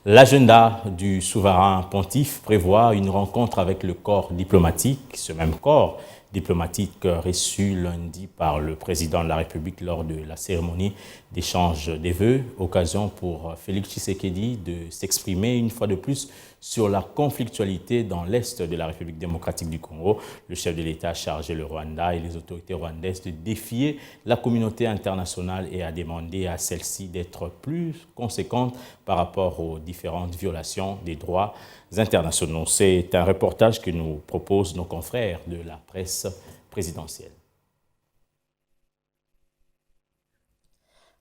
L'agenda du souverain pontife prévoit une rencontre avec le corps diplomatique, ce même corps diplomatique reçu lundi par le président de la République lors de la cérémonie d'échange des vœux, occasion pour Félix Tshisekedi de s'exprimer une fois de plus sur la conflictualité dans l'est de la République démocratique du Congo. Le chef de l'État a chargé le Rwanda et les autorités rwandaises de défier la communauté internationale et a demandé à celle-ci d'être plus conséquente par rapport aux différentes violations des droits internationaux. C'est un reportage que nous proposent nos confrères de la presse présidentielle.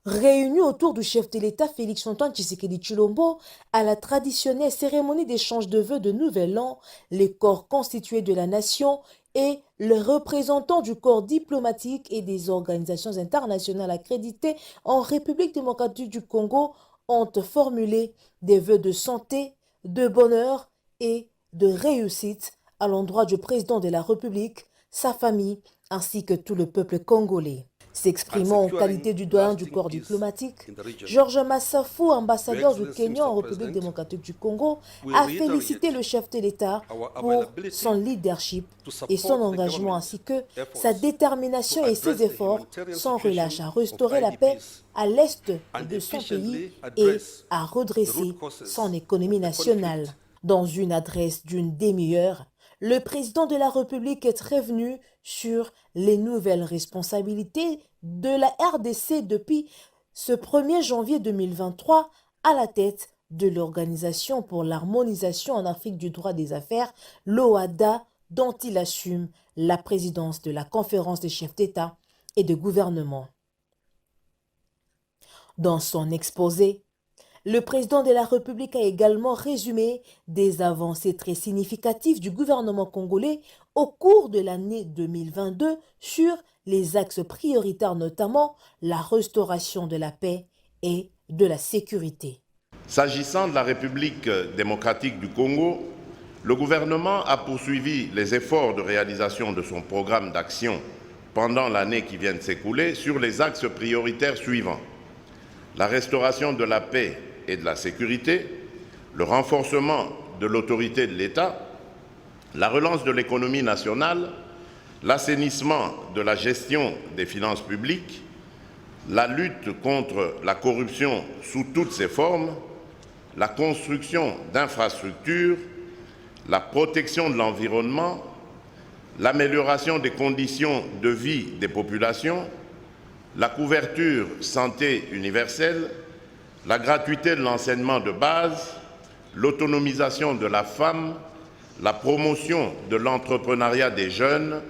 Réunis autour du chef de l'État Félix-Antoine Tshisekedi Tshilombo à la traditionnelle cérémonie d'échange de vœux de Nouvel An, les corps constitués de la nation et les représentants du corps diplomatique et des organisations internationales accréditées en République démocratique du Congo ont formulé des vœux de santé, de bonheur et de réussite à l'endroit du président de la République, sa famille ainsi que tout le peuple congolais. S'exprimant en qualité du doyen du corps diplomatique, Georges Massafou, ambassadeur du Kenya en République démocratique du Congo, a félicité le chef de l'État pour son leadership et son engagement ainsi que sa détermination et ses efforts sans relâche à restaurer la paix à l'est de son pays et à redresser son économie nationale. Dans une adresse d'une demi-heure, le président de la République est revenu sur les nouvelles responsabilités de la RDC depuis ce 1er janvier 2023 à la tête de l'Organisation pour l'harmonisation en Afrique du droit des affaires, l'OHADA, dont il assume la présidence de la conférence des chefs d'État et de gouvernement. Dans son exposé, le président de la République a également résumé des avancées très significatives du gouvernement congolais au cours de l'année 2022 sur les axes prioritaires, notamment la restauration de la paix et de la sécurité. S'agissant de la République démocratique du Congo, le gouvernement a poursuivi les efforts de réalisation de son programme d'action pendant l'année qui vient de s'écouler sur les axes prioritaires suivants: la restauration de la paix et de la sécurité, le renforcement de l'autorité de l'État, la relance de l'économie nationale, l'assainissement de la gestion des finances publiques, la lutte contre la corruption sous toutes ses formes, la construction d'infrastructures, la protection de l'environnement, l'amélioration des conditions de vie des populations, la couverture santé universelle, la gratuité de l'enseignement de base, l'autonomisation de la femme, la promotion de l'entrepreneuriat des jeunes,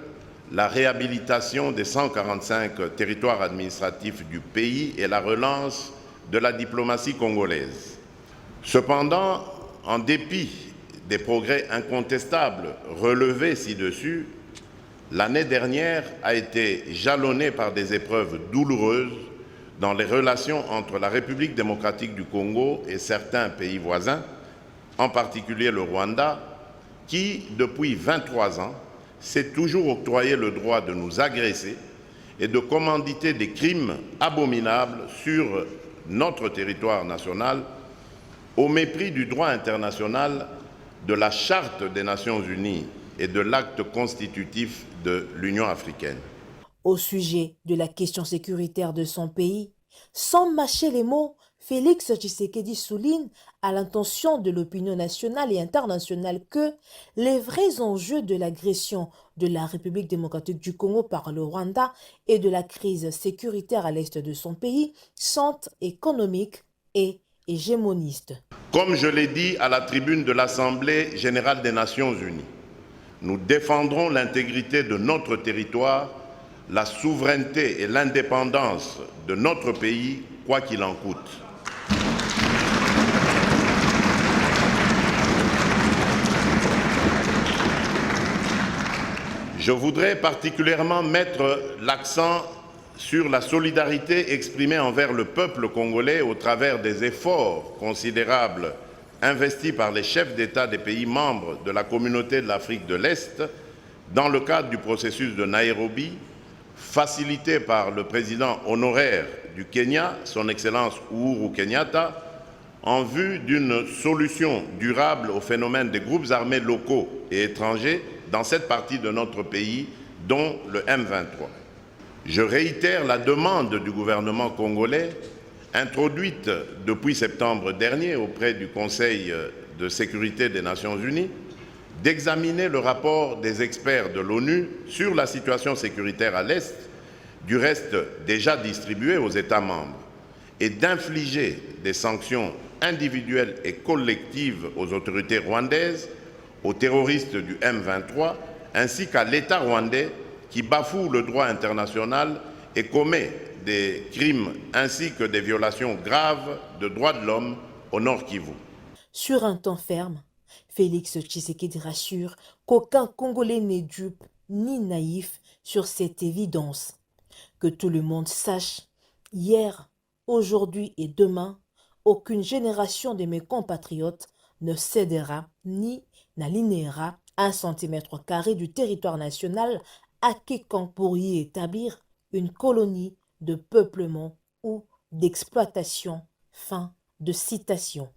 la réhabilitation des 145 territoires administratifs du pays et la relance de la diplomatie congolaise. Cependant, en dépit des progrès incontestables relevés ci-dessus, l'année dernière a été jalonnée par des épreuves douloureuses dans les relations entre la République démocratique du Congo et certains pays voisins, en particulier le Rwanda, qui, depuis 23 ans, s'est toujours octroyé le droit de nous agresser et de commanditer des crimes abominables sur notre territoire national, au mépris du droit international, de la Charte des Nations Unies et de l'acte constitutif de l'Union africaine. Au sujet de la question sécuritaire de son pays, sans mâcher les mots, Félix Tshisekedi souligne à l'intention de l'opinion nationale et internationale que les vrais enjeux de l'agression de la République démocratique du Congo par le Rwanda et de la crise sécuritaire à l'est de son pays sont économiques et hégémonistes. Comme je l'ai dit à la tribune de l'Assemblée générale des Nations unies, nous défendrons l'intégrité de notre territoire, la souveraineté et l'indépendance de notre pays, quoi qu'il en coûte. Je voudrais particulièrement mettre l'accent sur la solidarité exprimée envers le peuple congolais au travers des efforts considérables investis par les chefs d'État des pays membres de la communauté de l'Afrique de l'Est dans le cadre du processus de Nairobi, facilité par le président honoraire du Kenya, son Excellence Uhuru Kenyatta, en vue d'une solution durable au phénomène des groupes armés locaux et étrangers dans cette partie de notre pays, dont le M23. Je réitère la demande du gouvernement congolais, introduite depuis septembre dernier auprès du Conseil de sécurité des Nations Unies, d'examiner le rapport des experts de l'ONU sur la situation sécuritaire à l'Est, du reste déjà distribué aux États membres, et d'infliger des sanctions individuelles et collectives aux autorités rwandaises, aux terroristes du M23, ainsi qu'à l'État rwandais qui bafoue le droit international et commet des crimes ainsi que des violations graves de droits de l'homme au Nord Kivu. Sur un temps ferme, Félix Tshisekedi rassure qu'aucun Congolais n'est dupe ni naïf sur cette évidence. Que tout le monde sache, hier, aujourd'hui et demain, aucune génération de mes compatriotes ne cédera ni n'alinéera 1 centimètre carré du territoire national à quiconque pour y établir une colonie de peuplement ou d'exploitation. Fin de citation.